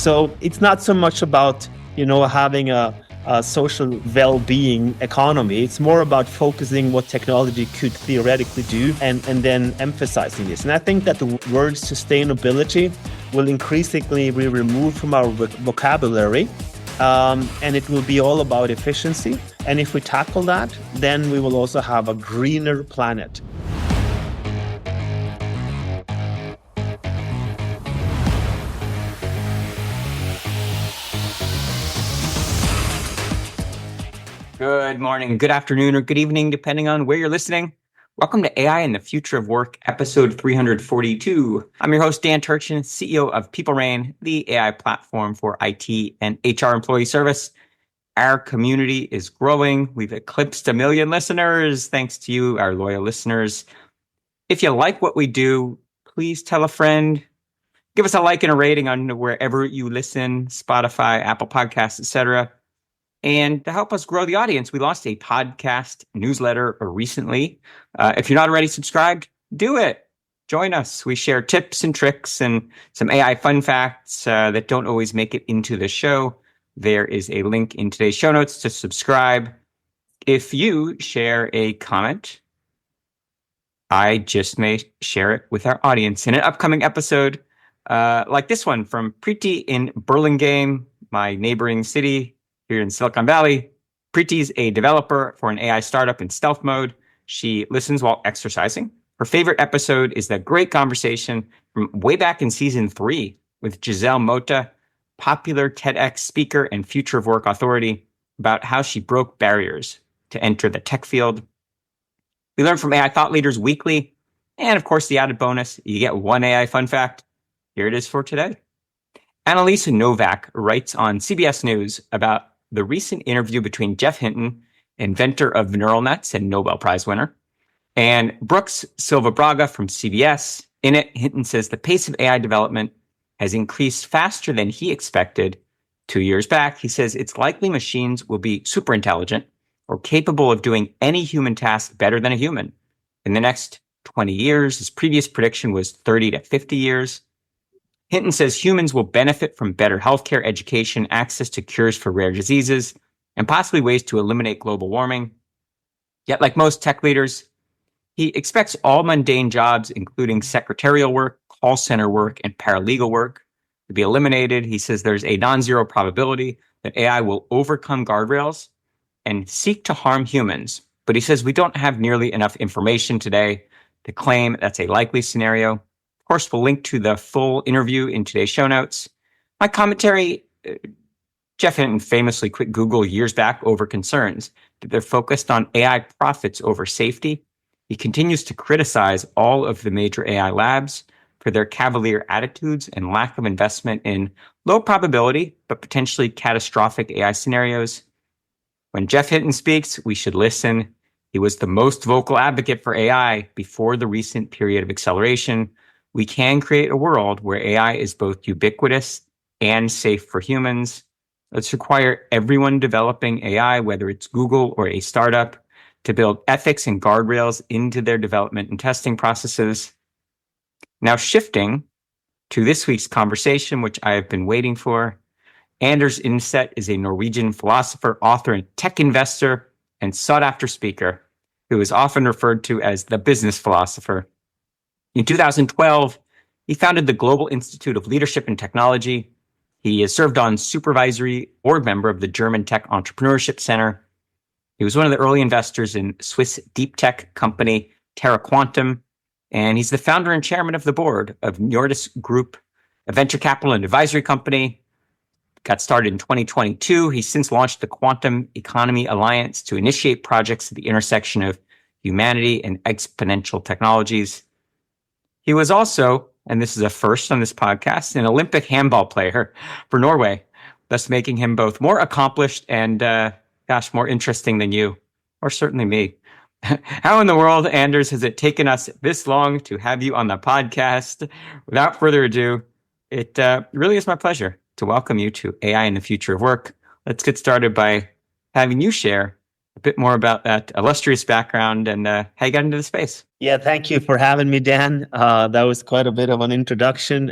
So it's not so much about, having a social well-being economy. It's more about focusing what technology could theoretically do and then emphasizing this. And I think that the word sustainability will increasingly be removed from our vocabulary, and it will be all about efficiency. And if we tackle that, then we will also have a greener planet. Good morning, good afternoon, or good evening, depending on where you're listening. Welcome to AI and the Future of Work, episode 342. I'm your host, Dan Turchin, CEO of PeopleRain, the AI platform for IT and HR employee service. Our community is growing. We've eclipsed 1 million listeners. Thanks to you, our loyal listeners. If you like what we do, please tell a friend. Give us a like and a rating on wherever you listen, Spotify, Apple Podcasts, etc. And to help us grow the audience, we launched a podcast newsletter recently. If you're not already subscribed, do it. Join us. We share tips and tricks and some AI fun facts that don't always make it into the show. There is a link in today's show notes to subscribe. If you share a comment, I just may share it with our audience in an upcoming episode like this one from Preeti in Burlingame, my neighboring city here in Silicon Valley. Preeti's a developer for an AI startup in stealth mode. She listens while exercising. Her favorite episode is the great conversation from way back in season 3 with Giselle Mota, popular TEDx speaker and future of work authority, about how she broke barriers to enter the tech field. We learn from AI thought leaders weekly. And of course, the added bonus, you get one AI fun fact. Here it is for today. Annalisa Novak writes on CBS News about the recent interview between Jeff Hinton, inventor of neural nets and Nobel Prize winner, and Brooks Silva Braga from CBS. In it, Hinton says the pace of AI development has increased faster than he expected 2 years back. He says it's likely machines will be super intelligent or capable of doing any human task better than a human in the next 20 years. His previous prediction was 30 to 50 years. Hinton says humans will benefit from better healthcare, education, access to cures for rare diseases, and possibly ways to eliminate global warming. Yet, like most tech leaders, he expects all mundane jobs, including secretarial work, call center work, and paralegal work, to be eliminated. He says there's a non-zero probability that AI will overcome guardrails and seek to harm humans. But he says we don't have nearly enough information today to claim that's a likely scenario. Of course, we'll link to the full interview in today's show notes. My commentary, Jeff Hinton famously quit Google years back over concerns that they're focused on AI profits over safety. He continues to criticize all of the major AI labs for their cavalier attitudes and lack of investment in low probability, but potentially catastrophic AI scenarios. When Jeff Hinton speaks, we should listen. He was the most vocal advocate for AI before the recent period of acceleration. We can create a world where AI is both ubiquitous and safe for humans. Let's require everyone developing AI, whether it's Google or a startup, to build ethics and guardrails into their development and testing processes. Now, shifting to this week's conversation, which I have been waiting for. Anders Indset is a Norwegian philosopher, author, and tech investor, and sought-after speaker who is often referred to as the business philosopher. In 2012, he founded the Global Institute of Leadership and Technology. He has served on supervisory board member of the German Tech Entrepreneurship Center. He was one of the early investors in Swiss deep tech company Terra Quantum, and he's the founder and chairman of the board of Njordis Group, a venture capital and advisory company. Got started in 2022. He's since launched the Quantum Economy Alliance to initiate projects at the intersection of humanity and exponential technologies. He was also, and this is a first on this podcast, an Olympic handball player for Norway, thus making him both more accomplished and, more interesting than you, or certainly me. How in the world, Anders, has it taken us this long to have you on the podcast? Without further ado, it really is my pleasure to welcome you to AI and the Future of Work. Let's get started by having you share a bit more about that illustrious background and how you got into the space. Yeah, thank you for having me, Dan. That was quite a bit of an introduction.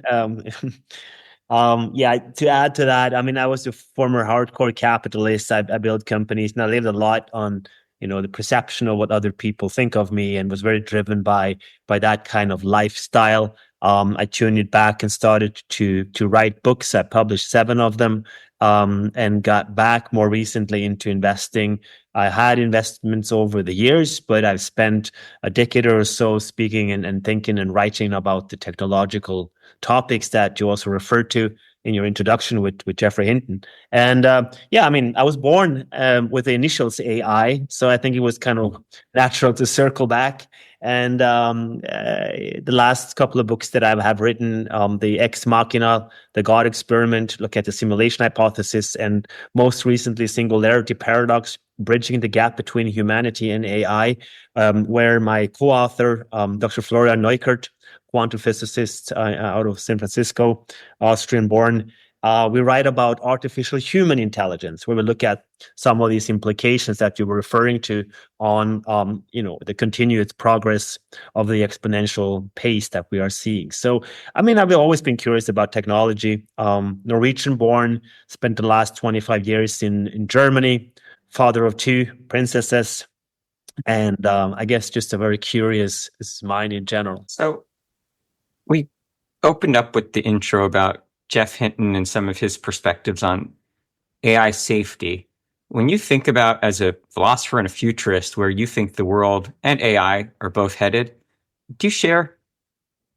Yeah, to add to that, I mean, I was a former hardcore capitalist. I built companies and I lived a lot on, the perception of what other people think of me and was very driven by that kind of lifestyle. I tuned it back and started to write books. I published 7 of them, and got back more recently into investing. I had investments over the years, but I've spent a decade or so speaking and thinking and writing about the technological topics that you also referred to in your introduction with Jeffrey Hinton. And yeah, I mean, I was born with the initials AI, so I think it was kind of natural to circle back. And the last couple of books that I have written, the Ex Machina, the God Experiment, look at the simulation hypothesis, and most recently, Singularity Paradox, bridging the gap between humanity and AI, where my co-author, Dr. Florian Neukert, quantum physicist out of San Francisco, Austrian-born. We write about artificial human intelligence, where we look at some of these implications that you were referring to on, the continuous progress of the exponential pace that we are seeing. So, I mean, I've always been curious about technology. Norwegian-born, spent the last 25 years in Germany, father of 2 princesses, and I guess just a very curious mind in general. So we opened up with the intro about Jeff Hinton and some of his perspectives on AI safety. When you think about, as a philosopher and a futurist, where you think the world and AI are both headed, do you share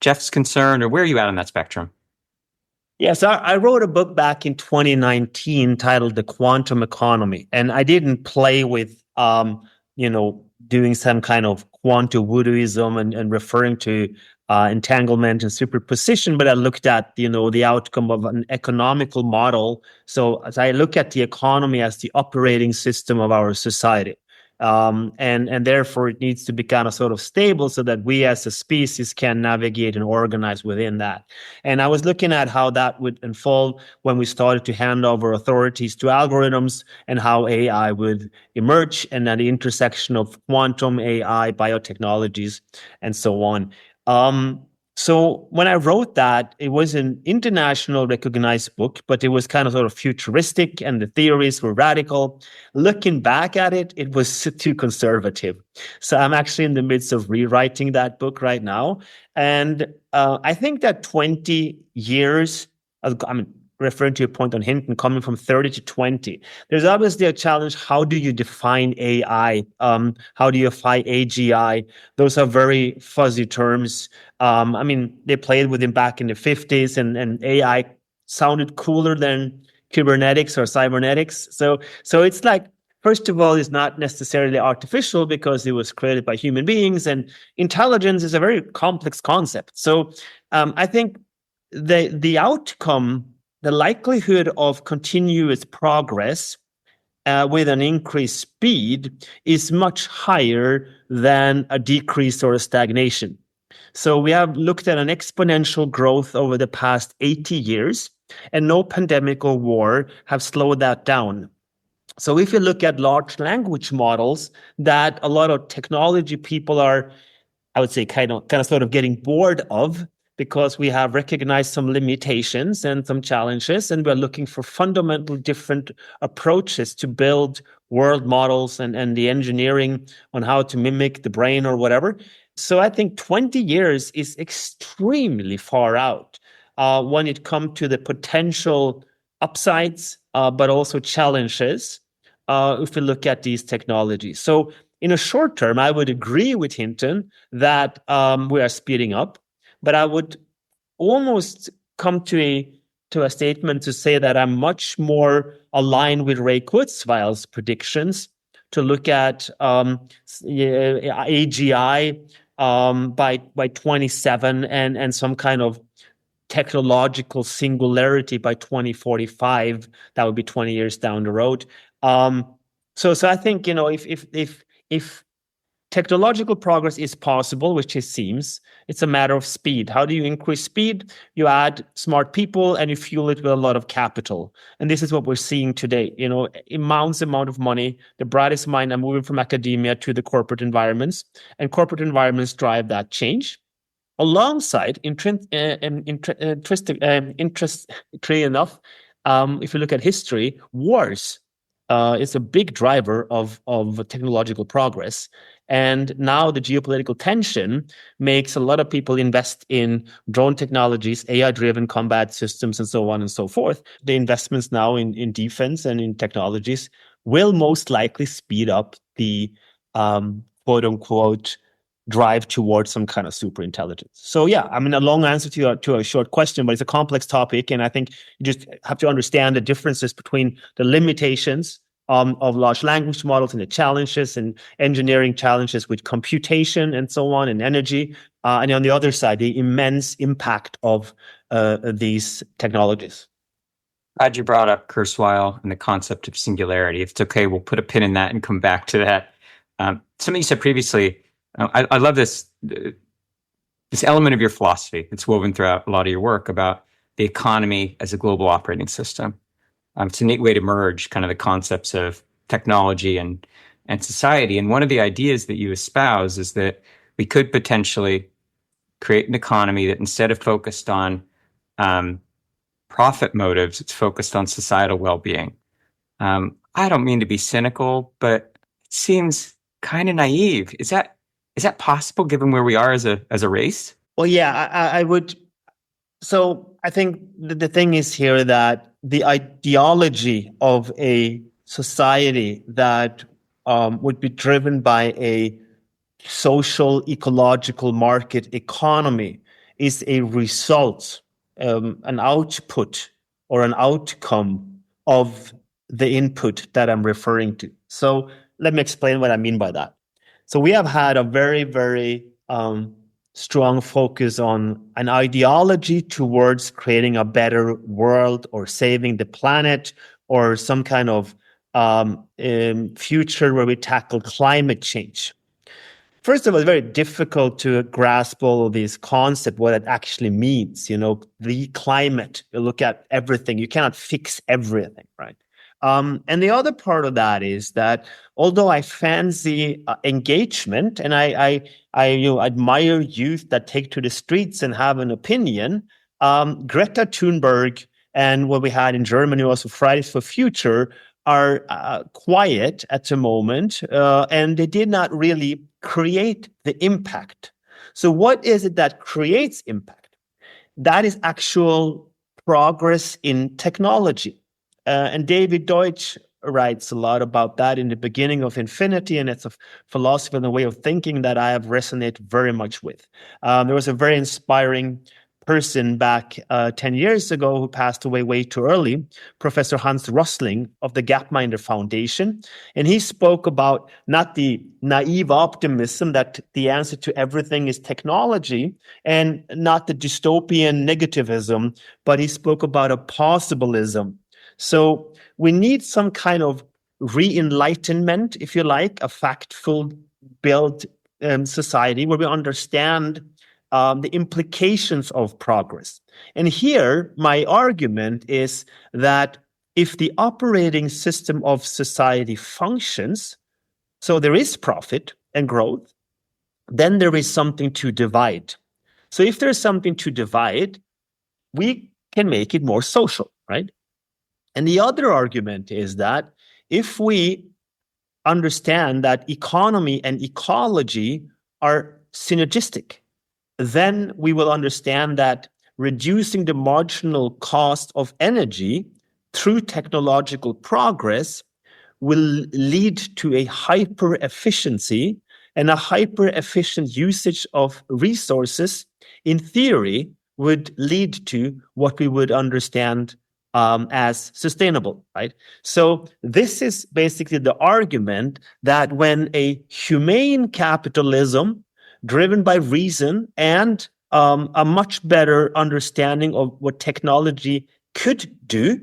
Jeff's concern, or where are you at on that spectrum? Yes, I wrote a book back in 2019 titled The Quantum Economy, and I didn't play with, doing some kind of quantum voodooism and referring to entanglement and superposition, but I looked at, the outcome of an economical model. So as I look at the economy as the operating system of our society, and therefore it needs to be kind of sort of stable so that we as a species can navigate and organize within that. And I was looking at how that would unfold when we started to hand over authorities to algorithms, and how AI would emerge, and at the intersection of quantum, AI, biotechnologies, and so on. So when I wrote that, it was an international recognized book, but it was kind of sort of futuristic and the theories were radical. Looking back at it, it was too conservative. So I'm actually in the midst of rewriting that book right now. And I think that 20 years, I mean, referring to your point on Hinton, coming from 30 to 20, there's obviously a challenge. How do you define AI? How do you define AGI? Those are very fuzzy terms. I mean, they played with him back in the 50s, and AI sounded cooler than Kubernetics or cybernetics. So it's like, first of all, it's not necessarily artificial because it was created by human beings, and intelligence is a very complex concept. So I think the outcome, the likelihood of continuous progress with an increased speed is much higher than a decrease or a stagnation. So we have looked at an exponential growth over the past 80 years, and no pandemic or war have slowed that down. So if you look at large language models that a lot of technology people are, I would say, kind of sort of getting bored of, because we have recognized some limitations and some challenges, and we're looking for fundamental different approaches to build world models and the engineering on how to mimic the brain or whatever. So I think 20 years is extremely far out when it comes to the potential upsides, but also challenges if we look at these technologies. So in a short term, I would agree with Hinton that we are speeding up, but I would almost come to a statement to say that I'm much more aligned with Ray Kurzweil's predictions to look at AGI by 27 and some kind of technological singularity by 2045. That would be 20 years down the road. So I think, if technological progress is possible, which it seems, it's a matter of speed. How do you increase speed? You add smart people and you fuel it with a lot of capital. And this is what we're seeing today. Immense amount of money. The brightest mind are moving from academia to the corporate environments, and corporate environments drive that change. Alongside, interestingly enough, if you look at history, wars is a big driver of technological progress. And now the geopolitical tension makes a lot of people invest in drone technologies, AI-driven combat systems, and so on and so forth. The investments now in defense and in technologies will most likely speed up the quote unquote drive towards some kind of super intelligence. So yeah, I mean, a long answer to a short question, but it's a complex topic. And I think you just have to understand the differences between the limitations of large language models and the challenges and engineering challenges with computation and so on and energy. And on the other side, the immense impact of these technologies. Glad you brought up Kurzweil and the concept of singularity. If it's okay, we'll put a pin in that and come back to that. Something you said previously, I love this element of your philosophy. It's woven throughout a lot of your work about the economy as a global operating system. It's a neat way to merge kind of the concepts of technology and society. And one of the ideas that you espouse is that we could potentially create an economy that, instead of focused on profit motives, it's focused on societal well-being. I don't mean to be cynical, but it seems kind of naive. Is that possible given where we are as a race? Well, yeah, I would. So I think the thing is here that the ideology of a society that would be driven by a social, ecological market economy is a result, an output or an outcome of the input that I'm referring to. So let me explain what I mean by that. So we have had a very, very strong focus on an ideology towards creating a better world or saving the planet or some kind of future where we tackle climate change. First of all, it's very difficult to grasp all of these concepts, what it actually means. You know, the climate, you look at everything, you cannot fix everything, right? And the other part of that is that although I fancy engagement and I admire youth that take to the streets and have an opinion, Greta Thunberg and what we had in Germany also Fridays for Future are quiet at the moment, and they did not really create the impact. So what is it that creates impact? That is actual progress in technology. And David Deutsch writes a lot about that in the beginning of Infinity, and it's a philosophy and a way of thinking that I have resonated very much with. There was a very inspiring person back 10 years ago who passed away way too early, Professor Hans Rosling of the Gapminder Foundation. And he spoke about not the naive optimism that the answer to everything is technology and not the dystopian negativism, but he spoke about a possibilism. So we need some kind of re-enlightenment, if you like, a factful built society where we understand the implications of progress. And here, my argument is that if the operating system of society functions, so there is profit and growth, then there is something to divide. So if there's something to divide, we can make it more social, right? And the other argument is that if we understand that economy and ecology are synergistic, then we will understand that reducing the marginal cost of energy through technological progress will lead to a hyper efficiency, and a hyper efficient usage of resources, in theory, would lead to what we would understand as sustainable, right? So this is basically the argument that when a humane capitalism driven by reason and a much better understanding of what technology could do,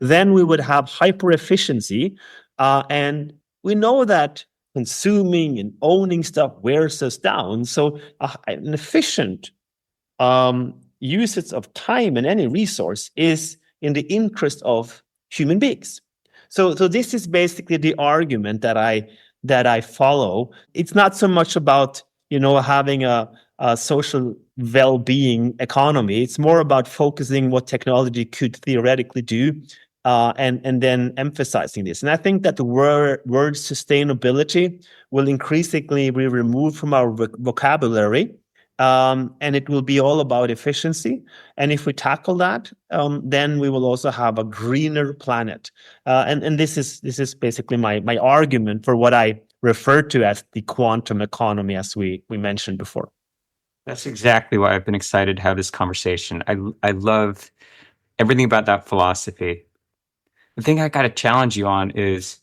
then we would have hyper efficiency. And we know that consuming and owning stuff wears us down. So an efficient usage of time and any resource is in the interest of human beings. So this is basically the argument that I follow. It's not so much about having a social well-being economy. It's more about focusing what technology could theoretically do, and then emphasizing this. And I think that the word sustainability will increasingly be removed from our vocabulary, and it will be all about efficiency. And if we tackle that, then we will also have a greener planet. And this is basically my argument for what I refer to as the quantum economy, as we mentioned before. That's exactly why I've been excited to have this conversation. I love everything about that philosophy. The thing I got to challenge you on is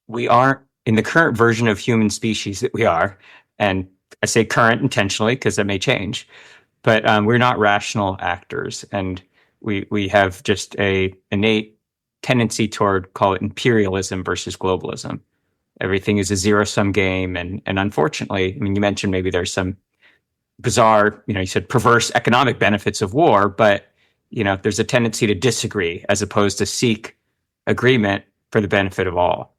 we aren't, in the current version of human species that we are, and I say current intentionally because that may change, but we're not rational actors, and we have just a innate tendency toward, call it imperialism versus globalism. Everything is a zero-sum game, and unfortunately, I mean, you mentioned maybe there's some bizarre, you said perverse economic benefits of war, but there's a tendency to disagree as opposed to seek agreement for the benefit of all.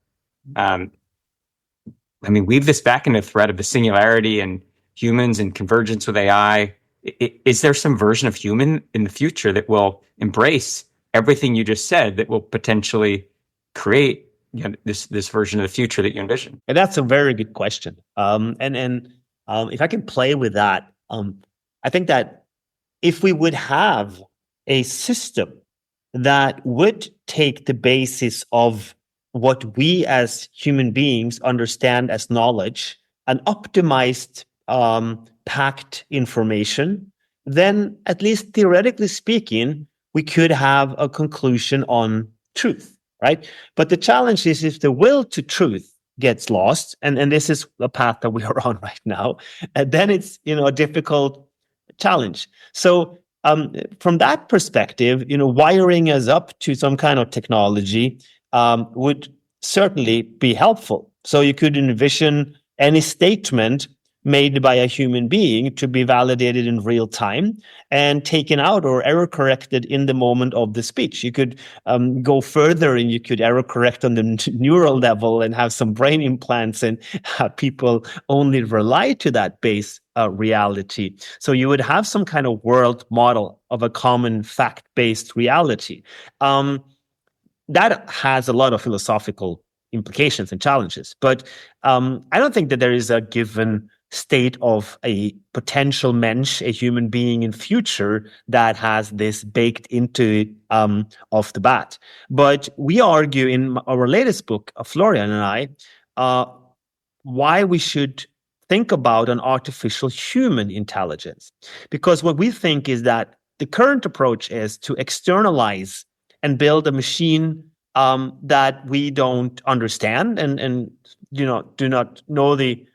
Weave this back into the thread of the singularity and humans and convergence with AI. Is there some version of human in the future that will embrace everything you just said, that will potentially create this version of the future that you envision? And that's a very good question. If I can play with that, I think that if we would have a system that would take the basis of what we as human beings understand as knowledge and optimized, packed information, then at least theoretically speaking, we could have a conclusion on truth, right? But the challenge is if the will to truth gets lost, and this is the path that we are on right now, and then it's a difficult challenge. So from that perspective, wiring us up to some kind of technology would certainly be helpful. So you could envision any statement made by a human being to be validated in real time and taken out or error corrected in the moment of the speech. You could go further and you could error correct on the neural level and have some brain implants and have people only rely to that base reality. So you would have some kind of world model of a common fact-based reality. That has a lot of philosophical implications and challenges, but I don't think that there is a given state of a potential mensch, a human being in future that has this baked into it off the bat. But we argue in our latest book, Florian and I, why we should think about an artificial human intelligence. Because what we think is that the current approach is to externalize and build a machine that we don't understand and do not know the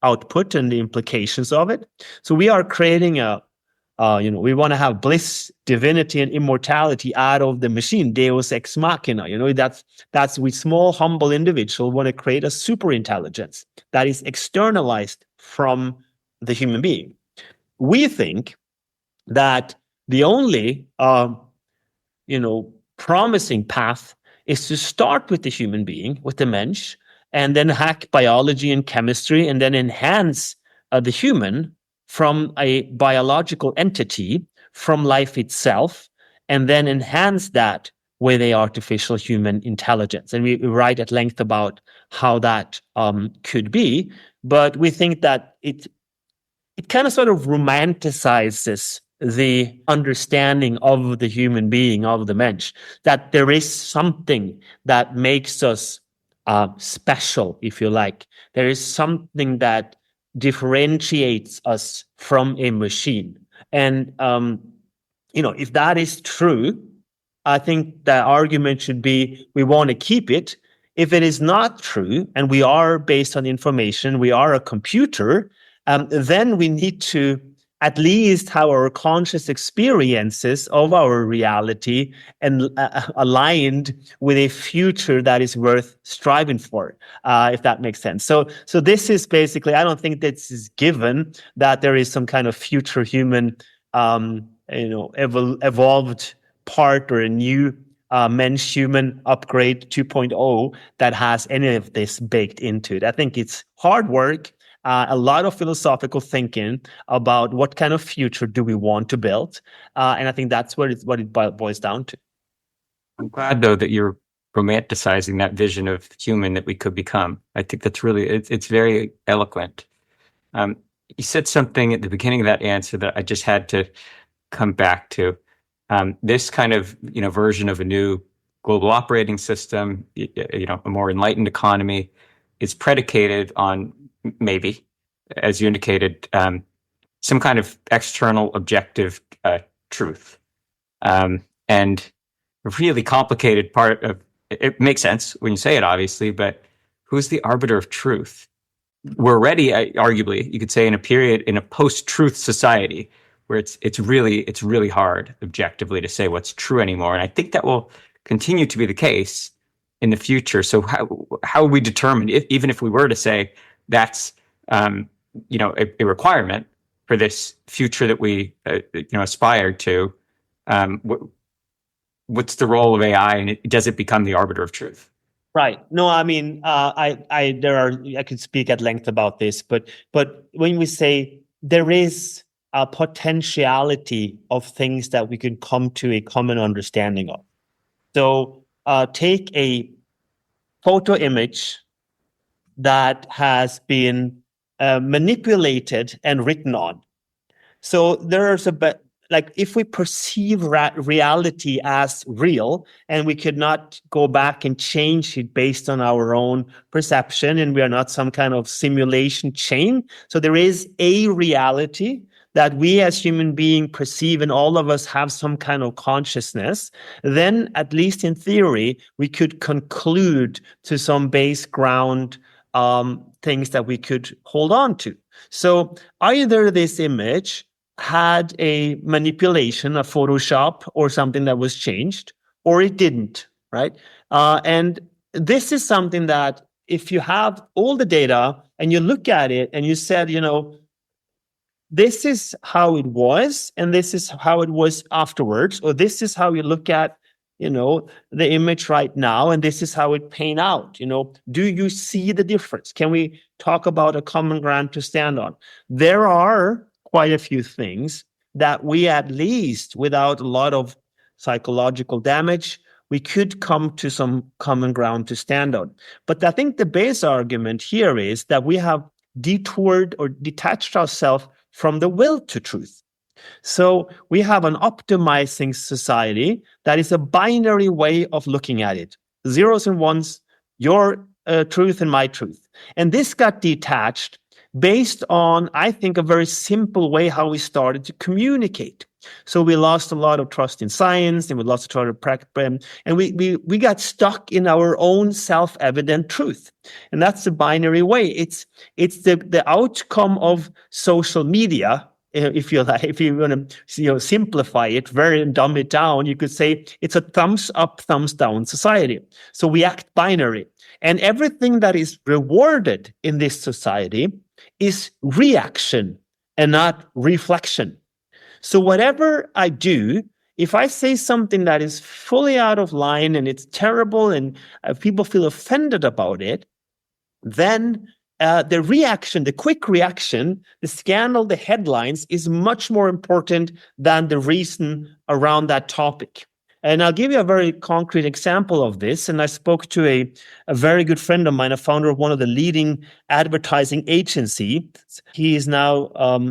output and the implications of it. So we are creating we want to have bliss, divinity, and immortality out of the machine, Deus ex machina. That's we small, humble individual want to create a super intelligence that is externalized from the human being. We think that the only, promising path is to start with the human being, with the mensch, and then hack biology and chemistry, and then enhance the human from a biological entity, from life itself, and then enhance that with a artificial human intelligence. And we write at length about how that could be, but we think that it kind of sort of romanticizes the understanding of the human being, of the mensch, that there is something that makes us special, if you like. There is something that differentiates us from a machine. And, if that is true, I think the argument should be we want to keep it. If it is not true, and we are based on information, we are a computer, then we need to at least have our conscious experiences of our reality and aligned with a future that is worth striving for, if that makes sense. So this is basically, I don't think this is given that there is some kind of future human, evolved part or a new mensch human upgrade 2.0 that has any of this baked into it. I think it's hard work. a lot of philosophical thinking about what kind of future do we want to build. And I think that's what it boils down to. I'm glad, though, that you're romanticizing that vision of human that we could become. I think that's really, it's very eloquent. You said something at the beginning of that answer that I just had to come back to. This kind of, version of a new global operating system, a more enlightened economy, is predicated on maybe, as you indicated, some kind of external objective truth. And a really complicated part of it makes sense when you say it, obviously, but who's the arbiter of truth? We're already, arguably, you could say, in a post-truth society where it's really hard objectively to say what's true anymore. And I think that will continue to be the case in the future. So how we determine, even if we were to say that's a requirement for this future that we aspire to, what's the role of AI, and does it become the arbiter of truth? Right. No, I mean, I could speak at length about this, but when we say there is a potentiality of things that we can come to a common understanding of. So take a photo image that has been manipulated and written on. So there's like if we perceive reality as real and we could not go back and change it based on our own perception, and we are not some kind of simulation chain. So there is a reality that we as human beings perceive, and all of us have some kind of consciousness, then at least in theory, we could conclude to some base ground things that we could hold on to. So either this image had a manipulation, a Photoshop or something that was changed, or it didn't, right? And this is something that if you have all the data and you look at it and you said, this is how it was, and this is how it was afterwards, or this is how you look at, the image right now, and this is how it pan out. Do you see the difference? Can we talk about a common ground to stand on? There are quite a few things that we, at least without a lot of psychological damage, we could come to some common ground to stand on. But I think the base argument here is that we have detoured or detached ourselves from the will to truth. So we have an optimizing society that is a binary way of looking at it. Zeros and ones, your truth and my truth. And this got detached based on, I think, a very simple way how we started to communicate. So we lost a lot of trust in science, and we lost a lot of practice, and we got stuck in our own self-evident truth. And that's the binary way. It's the outcome of social media. If you want to simplify it, very dumb it down, you could say it's a thumbs up, thumbs down society. So we act binary, and everything that is rewarded in this society is reaction and not reflection. So whatever I do, if I say something that is fully out of line and it's terrible and people feel offended about it, then the reaction, the quick reaction, the scandal, the headlines is much more important than the reason around that topic. And I'll give you a very concrete example of this. And I spoke to a very good friend of mine, a founder of one of the leading advertising agencies. He is now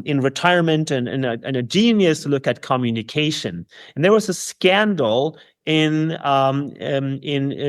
in retirement and a genius to look at communication. And there was a scandal in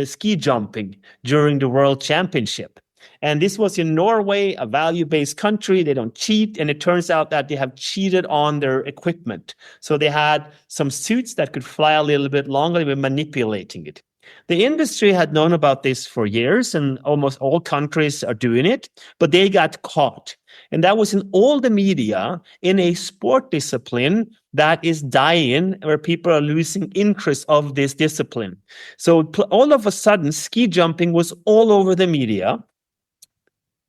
ski jumping during the World Championship. And this was in Norway, a value-based country. They don't cheat. And it turns out that they have cheated on their equipment. So they had some suits that could fly a little bit longer. They were manipulating it. The industry had known about this for years, and almost all countries are doing it, but they got caught. And that was in all the media in a sport discipline that is dying, where people are losing interest of this discipline. So all of a sudden, ski jumping was all over the media.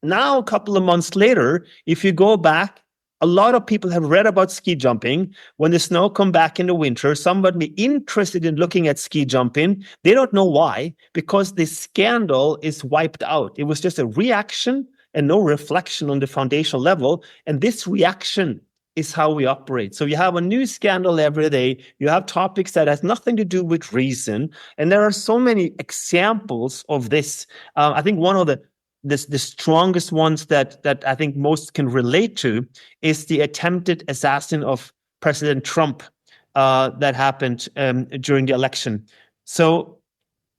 Now, a couple of months later, if you go back, a lot of people have read about ski jumping. When the snow come back in the winter, somebody interested in looking at ski jumping, they don't know why, because the scandal is wiped out. It was just a reaction and no reflection on the foundational level. And this reaction is how we operate. So you have a new scandal every day. You have topics that has nothing to do with reason. And there are so many examples of this. I think one of the strongest ones that I think most can relate to is the attempted assassin of President Trump that happened during the election. So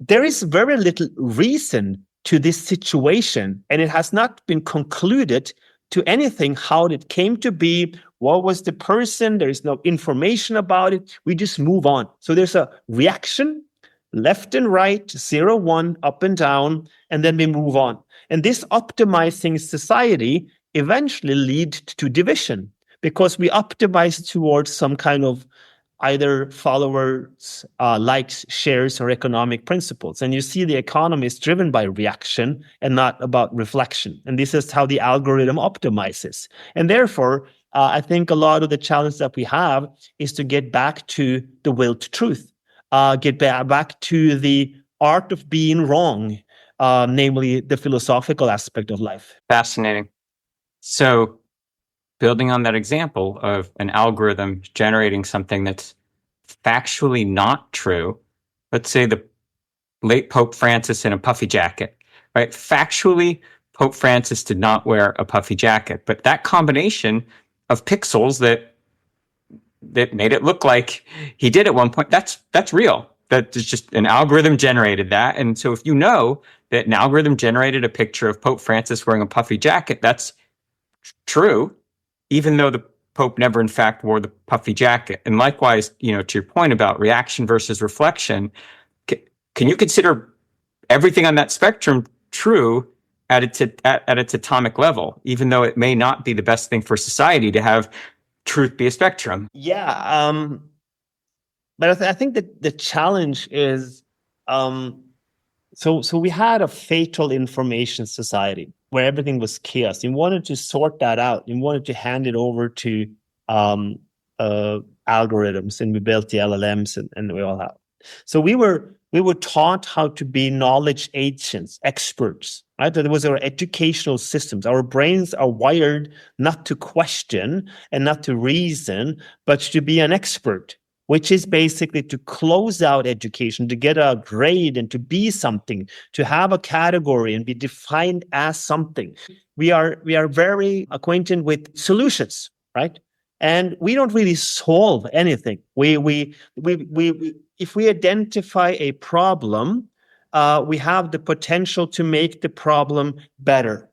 there is very little reason to this situation, and it has not been concluded to anything how it came to be. What was the person? There is no information about it. We just move on. So there's a reaction, left and right, 0, 1, up and down, and then we move on. And this optimizing society eventually leads to division because we optimize towards some kind of either followers, likes, shares, or economic principles. And you see the economy is driven by reaction and not about reflection. And this is how the algorithm optimizes. And therefore, I think a lot of the challenge that we have is to get back to the will to truth, get back to the art of being wrong, namely the philosophical aspect of life. Fascinating. So, building on that example of an algorithm generating something that's factually not true, let's say the late Pope Francis in a puffy jacket, right? Factually, Pope Francis did not wear a puffy jacket, but that combination of pixels that made it look like he did at one point, that's real. That is just an algorithm generated that. And so if you know that an algorithm generated a picture of Pope Francis wearing a puffy jacket, that's true, even though the Pope never in fact wore the puffy jacket. And likewise, to your point about reaction versus reflection, can you consider everything on that spectrum true at its atomic level, even though it may not be the best thing for society to have truth be a spectrum? Yeah. But I think that the challenge is, so we had a fatal information society where everything was chaos. You wanted to sort that out. You wanted to hand it over to algorithms, and we built the LLMs, and we all have. So we were taught how to be knowledge agents, experts, right? That was our educational systems. Our brains are wired not to question and not to reason, but to be an expert, which is basically to close out education, to get a grade and to be something, to have a category and be defined as something. We are very acquainted with solutions, right? And we don't really solve anything. We if we identify a problem, we have the potential to make the problem better.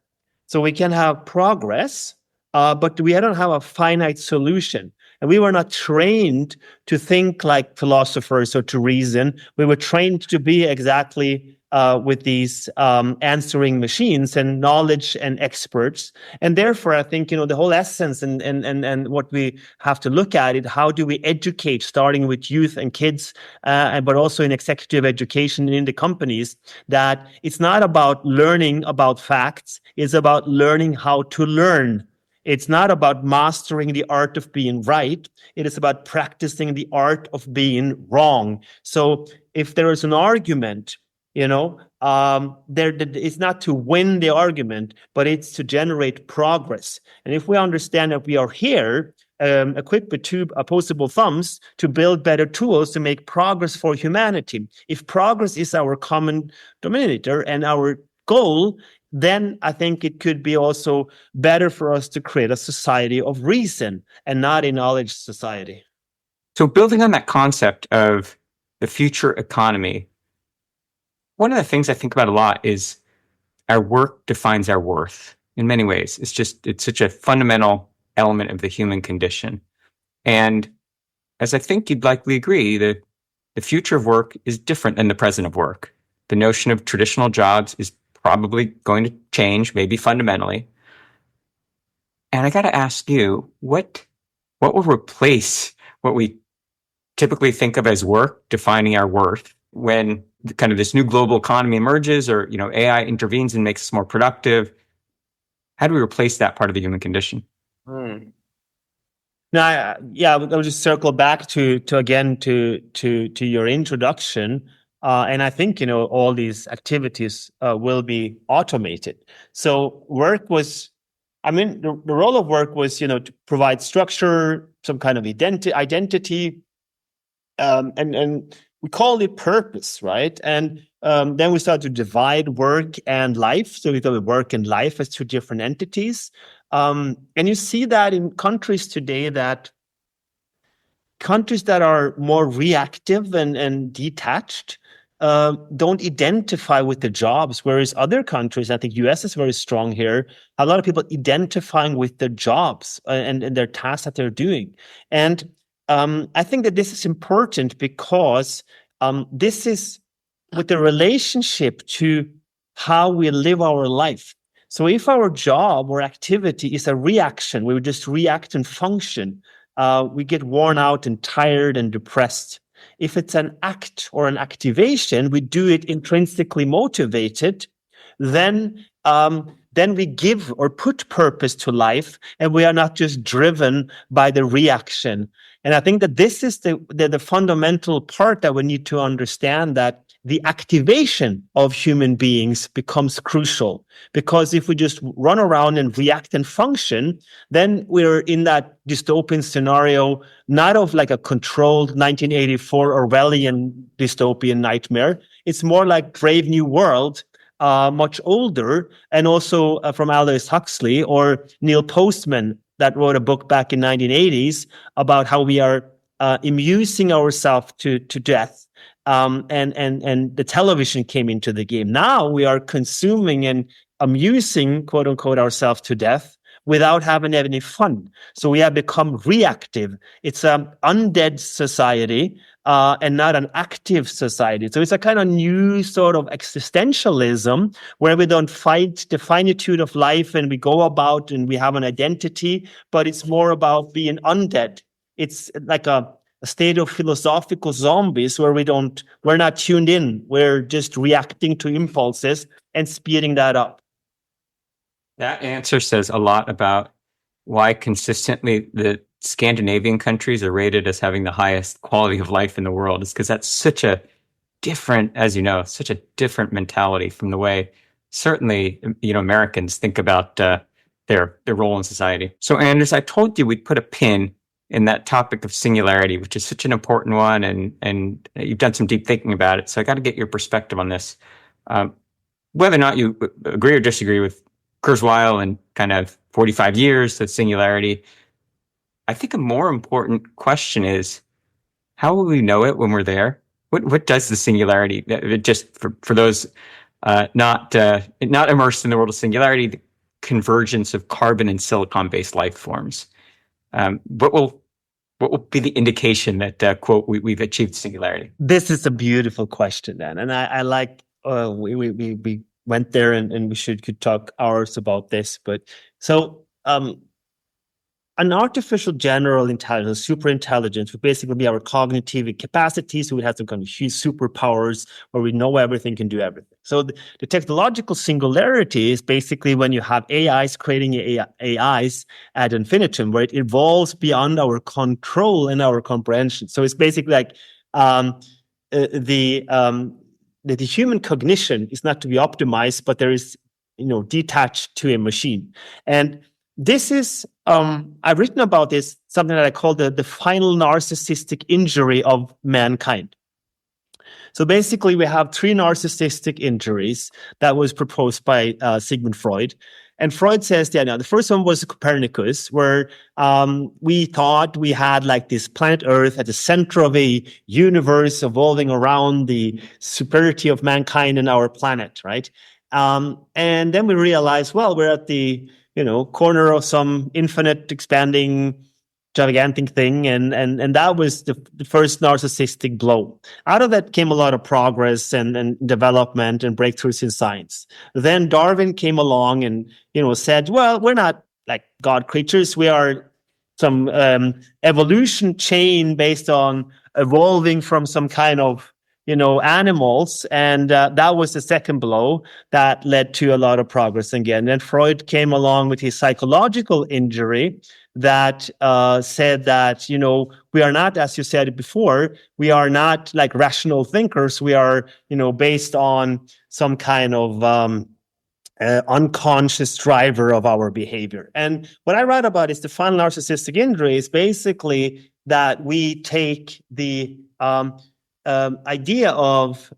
So we can have progress, but we don't have a finite solution. And we were not trained to think like philosophers or to reason. We were trained to be exactly with these answering machines and knowledge and experts. And therefore, I think, the whole essence and what we have to look at it, how do we educate, starting with youth and kids, but also in executive education and in the companies, that it's not about learning about facts, it's about learning how to learn. It's not about mastering the art of being right. It is about practicing the art of being wrong. So if there is an argument, it's not to win the argument, but it's to generate progress. And if we understand that we are here, equipped with two opposable thumbs to build better tools to make progress for humanity, if progress is our common denominator and our goal, then I think it could be also better for us to create a society of reason and not a knowledge society. So building on that concept of the future economy, one of the things I think about a lot is our work defines our worth in many ways. It's such a fundamental element of the human condition. And as I think you'd likely agree, the future of work is different than the present of work. The notion of traditional jobs is probably going to change, maybe fundamentally. And I got to ask you, what will replace what we typically think of as work defining our worth when kind of this new global economy emerges, or AI intervenes and makes us more productive? How do we replace that part of the human condition? Now, I'll just circle back to your introduction. And I think, all these activities will be automated. So work was, the role of work was, to provide structure, some kind of identity, and we call it purpose, right? And then we start to divide work and life. So we thought of work and life as two different entities. And you see that in countries today, that countries that are more reactive and detached don't identify with the jobs, whereas other countries, I think US is very strong here, a lot of people identifying with the jobs and their tasks that they're doing. And I think that this is important because this is with the relationship to how we live our life. So if our job or activity is a reaction, we would just react and function, we get worn out and tired and depressed. If it's an act or an activation, we do it intrinsically motivated, then we give or put purpose to life, and we are not just driven by the reaction. And I think that this is the fundamental part that we need to understand, that the activation of human beings becomes crucial. Because if we just run around and react and function, then we're in that dystopian scenario, not of like a controlled 1984 Orwellian dystopian nightmare. It's more like Brave New World, much older, and also from Aldous Huxley or Neil Postman, that wrote a book back in 1980s about how we are amusing ourselves to death. And the television came into the game. Now we are consuming and amusing, quote unquote, ourselves to death without having any fun. So we have become reactive. It's an undead society and not an active society. So it's a kind of new sort of existentialism where we don't fight the finitude of life and we go about and we have an identity, but it's more about being undead. It's like a state of philosophical zombies where we're not tuned in. We're just reacting to impulses and speeding that up. That answer says a lot about why consistently the Scandinavian countries are rated as having the highest quality of life in the world. Is because that's such a different, as you know, such a different mentality from the way certainly, Americans think about their role in society. So, Anders, I told you we'd put a pin in that topic of singularity, which is such an important one, and you've done some deep thinking about it. So I got to get your perspective on this. Whether or not you agree or disagree with Kurzweil and kind of 45 years of singularity, I think a more important question is, how will we know it when we're there? What does the singularity, just for those not immersed in the world of singularity, the convergence of carbon and silicon-based life forms? What will be the indication that, quote, we've achieved singularity? This is a beautiful question, Dan. And I like, we went there and we could talk hours about this. But so an artificial general intelligence, super intelligence, would basically be our cognitive capacities. So we have some kind of huge superpowers where we know everything, can do everything. So the technological singularity is basically when you have AIs creating AIs ad infinitum, where it evolves beyond our control and our comprehension. So it's basically like the human cognition is not to be optimized, but there is, detached to a machine. And this is, I've written about this, something that I call the final narcissistic injury of mankind. So basically, we have 3 narcissistic injuries that was proposed by Sigmund Freud. And Freud says that the first one was Copernicus, where we thought we had like this planet Earth at the center of a universe evolving around the superiority of mankind and our planet, right? And then we realized, well, we're at the corner of some infinite expanding gigantic thing, and that was the first narcissistic blow. Out of that came a lot of progress and development and breakthroughs in science. Then Darwin came along and said, well, we're not like God creatures. We are some evolution chain based on evolving from some kind of animals. And that was the second blow that led to a lot of progress again. And Freud came along with his psychological injury that said that, we are not, as you said before, we are not like rational thinkers. We are, based on some kind of unconscious driver of our behavior. And what I write about is the final narcissistic injury is basically that we take the idea of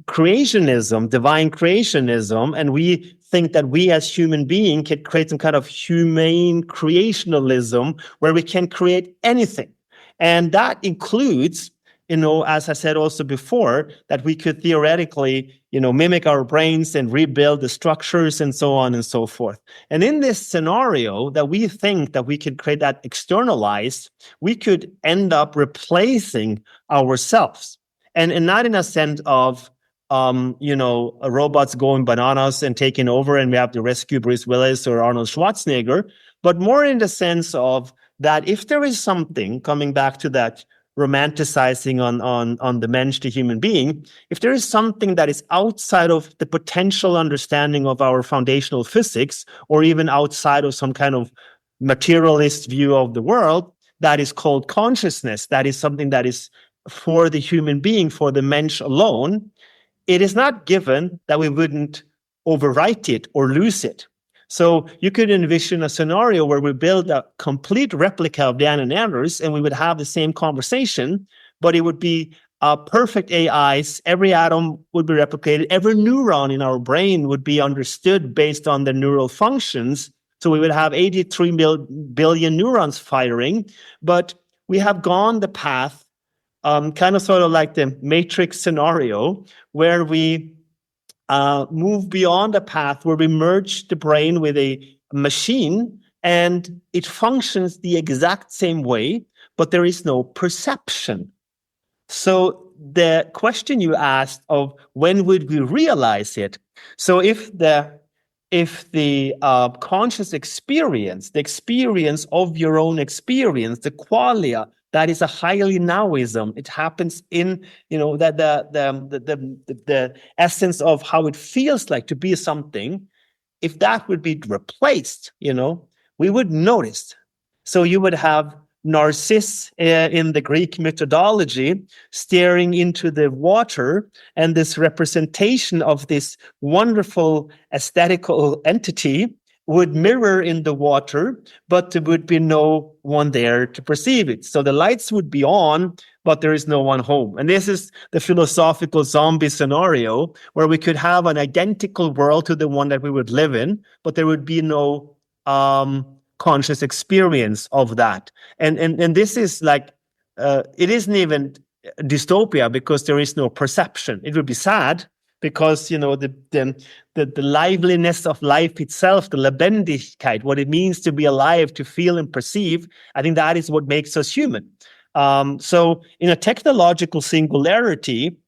creationism, divine creationism, and we think that we as human beings can create some kind of humane creationalism where we can create anything. And that includes, as I said also before, that we could theoretically, mimic our brains and rebuild the structures and so on and so forth. And in this scenario that we think that we could create that externalized, we could end up replacing ourselves. And not in a sense of, robots going bananas and taking over and we have to rescue Bruce Willis or Arnold Schwarzenegger, but more in the sense of that if there is something, coming back to that romanticizing on the mensch, the human being, if there is something that is outside of the potential understanding of our foundational physics, or even outside of some kind of materialist view of the world, that is called consciousness, that is something that is for the human being, for the mensch alone, it is not given that we wouldn't overwrite it or lose it. So you could envision a scenario where we build a complete replica of the Neanderthals and we would have the same conversation, but it would be perfect AIs. Every atom would be replicated. Every neuron in our brain would be understood based on the neural functions. So we would have 83 billion neurons firing, but we have gone the path, kind of sort of like the Matrix scenario, where we move beyond a path where we merge the brain with a machine and it functions the exact same way, but there is no perception. So the question you asked of when would we realize it? So if the conscious experience, the experience of your own experience, the qualia, that is a highly nowism. It happens in, that the essence of how it feels like to be something. If that would be replaced, we would notice. So you would have Narcissus in the Greek mythology staring into the water, and this representation of this wonderful aesthetical entity would mirror in the water, but there would be no one there to perceive it. So the lights would be on, but there is no one home. And this is the philosophical zombie scenario where we could have an identical world to the one that we would live in, but there would be no conscious experience of that. And this is like, it isn't even dystopia because there is no perception. It would be sad, because the liveliness of life itself, the Lebendigkeit, what it means to be alive, to feel and perceive, I think that is what makes us human. So in a technological singularity,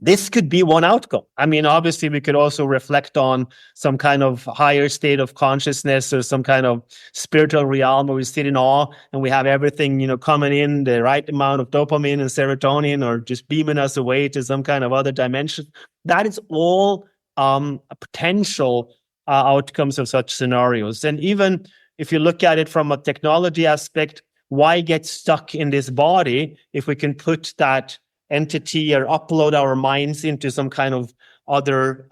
this could be one outcome. I mean, obviously, we could also reflect on some kind of higher state of consciousness or some kind of spiritual realm where we sit in awe and we have everything, coming in, the right amount of dopamine and serotonin, or just beaming us away to some kind of other dimension. That is all potential outcomes of such scenarios. And even if you look at it from a technology aspect, why get stuck in this body if we can put that entity or upload our minds into some kind of other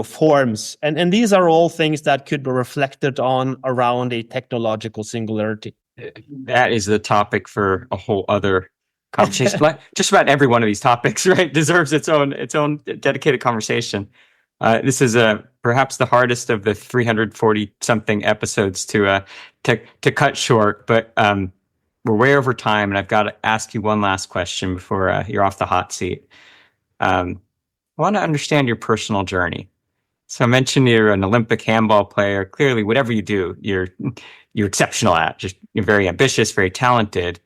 forms, and these are all things that could be reflected on around a technological singularity. That is the topic for a whole other conversation. Just about every one of these topics, right, deserves its own dedicated conversation. This is perhaps the hardest of the 340 something episodes to cut short, but we're way over time, and I've got to ask you one last question before you're off the hot seat. I want to understand your personal journey. So I mentioned you're an Olympic handball player. Clearly, whatever you do, you're exceptional at. You're very ambitious, very talented.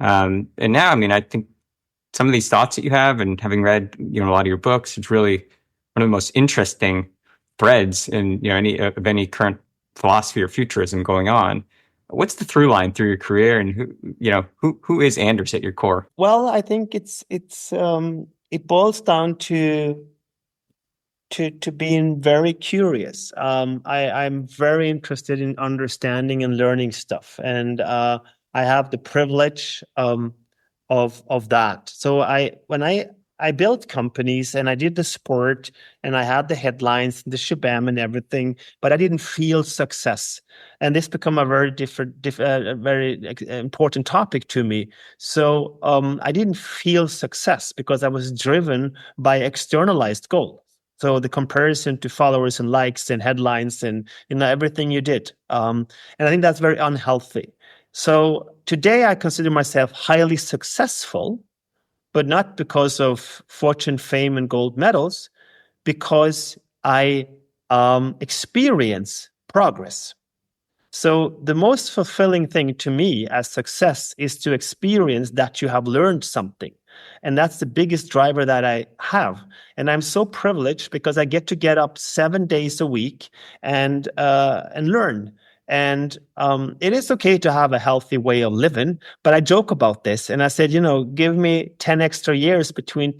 And now, I think some of these thoughts that you have, and having read a lot of your books, it's really one of the most interesting threads in any current philosophy or futurism going on. What's the through line through your career, and who is Anders at your core? Well, I think it boils down to being very curious. I'm very interested in understanding and learning stuff, and I have the privilege of that. So when I built companies and I did the sport and I had the headlines, the shabam and everything, but I didn't feel success. And this became a very very important topic to me. So I didn't feel success because I was driven by externalized goals. So the comparison to followers and likes and headlines and everything you did. And I think that's very unhealthy. So today I consider myself highly successful, but not because of fortune, fame, and gold medals, because I experience progress. So the most fulfilling thing to me as success is to experience that you have learned something. And that's the biggest driver that I have. And I'm so privileged because I get up 7 days a week and learn. And it is okay to have a healthy way of living, but I joke about this. And I said, give me 10 extra years between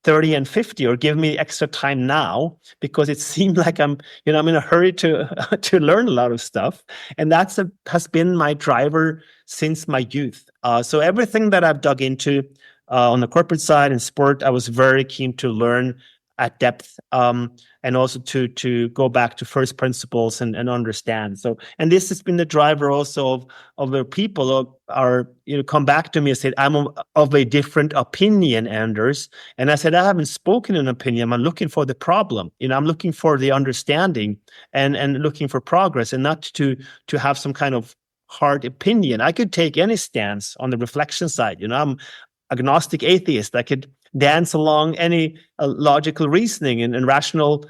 30 and 50, or give me extra time now, because it seemed like I'm in a hurry to to learn a lot of stuff. And has been my driver since my youth. So everything that I've dug into on the corporate side and sport, I was very keen to learn at depth, and also to go back to first principles and understand. So, and this has been the driver also of where people are come back to me and said, I'm of a different opinion, Anders. And I said, I haven't spoken an opinion. I'm looking for the problem. I'm looking for the understanding and looking for progress, and not to have some kind of hard opinion. I could take any stance on the reflection side. I'm agnostic atheist. I could dance along any logical reasoning and rational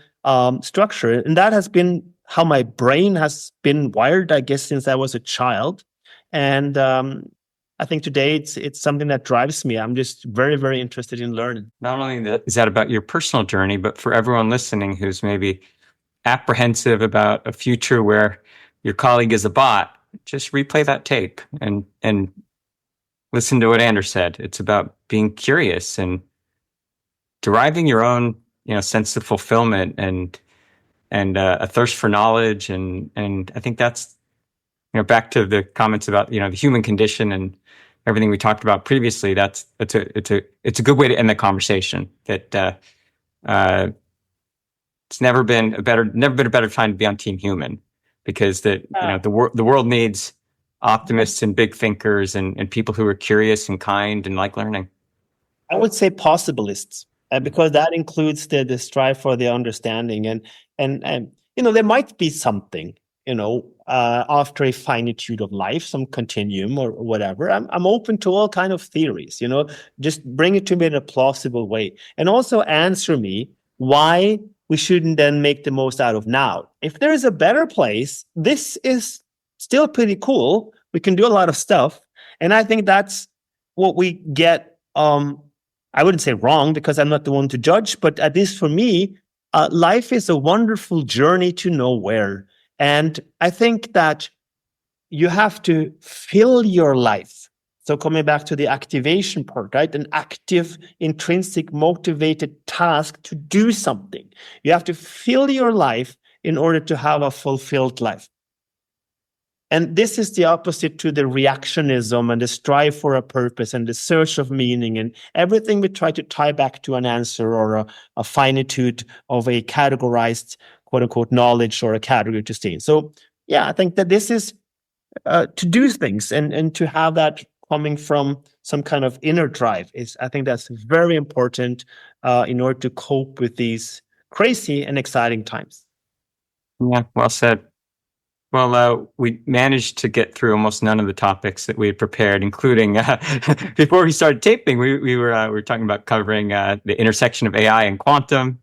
structure. And that has been how my brain has been wired, I guess, since I was a child. And I think today it's something that drives me. I'm just very, very interested in learning. Not only is that about your personal journey, but for everyone listening who's maybe apprehensive about a future where your colleague is a bot, just replay that tape and listen to what Anders said. It's about being curious and deriving your own, sense of fulfillment and a thirst for knowledge. And I think that's, back to the comments about, the human condition and everything we talked about previously. It's a good way to end the conversation. That it's never been a better time to be on Team Human, because the world needs optimists and big thinkers and people who are curious and kind and like learning. I would say possibilists, because that includes the strive for the understanding, and there might be something after a finitude of life, some continuum or whatever. I'm open to all kind of theories. Just bring it to me in a plausible way, and also answer me why we shouldn't then make the most out of now. If there is a better place, this is still pretty cool. We can do a lot of stuff. And I think that's what we get. I wouldn't say wrong, because I'm not the one to judge, but at least for me, life is a wonderful journey to nowhere. And I think that you have to fill your life. So coming back to the activation part, right? An active, intrinsic, motivated task to do something. You have to fill your life in order to have a fulfilled life. And this is the opposite to the reactionism and the strive for a purpose and the search of meaning and everything we try to tie back to an answer or a finitude of a categorized, quote unquote, knowledge or a category to stay in. So, yeah, I think that this is to do things and to have that coming from some kind of inner drive I think that's very important in order to cope with these crazy and exciting times. Yeah, well said. Well, we managed to get through almost none of the topics that we had prepared, including before we started taping. We were talking about covering the intersection of AI and quantum,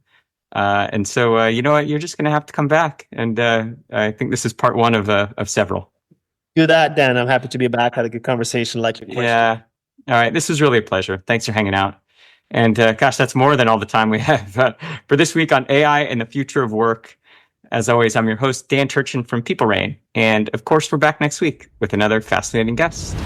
and so you know what, you're just going to have to come back, and I think this is part one of several. Do that, Dan. I'm happy to be back. Had a good conversation, like your question. Yeah. All right. This was really a pleasure. Thanks for hanging out. And gosh, that's more than all the time we have for this week on AI and the future of work. As always, I'm your host, Dan Turchin from PeopleRain. And of course, we're back next week with another fascinating guest.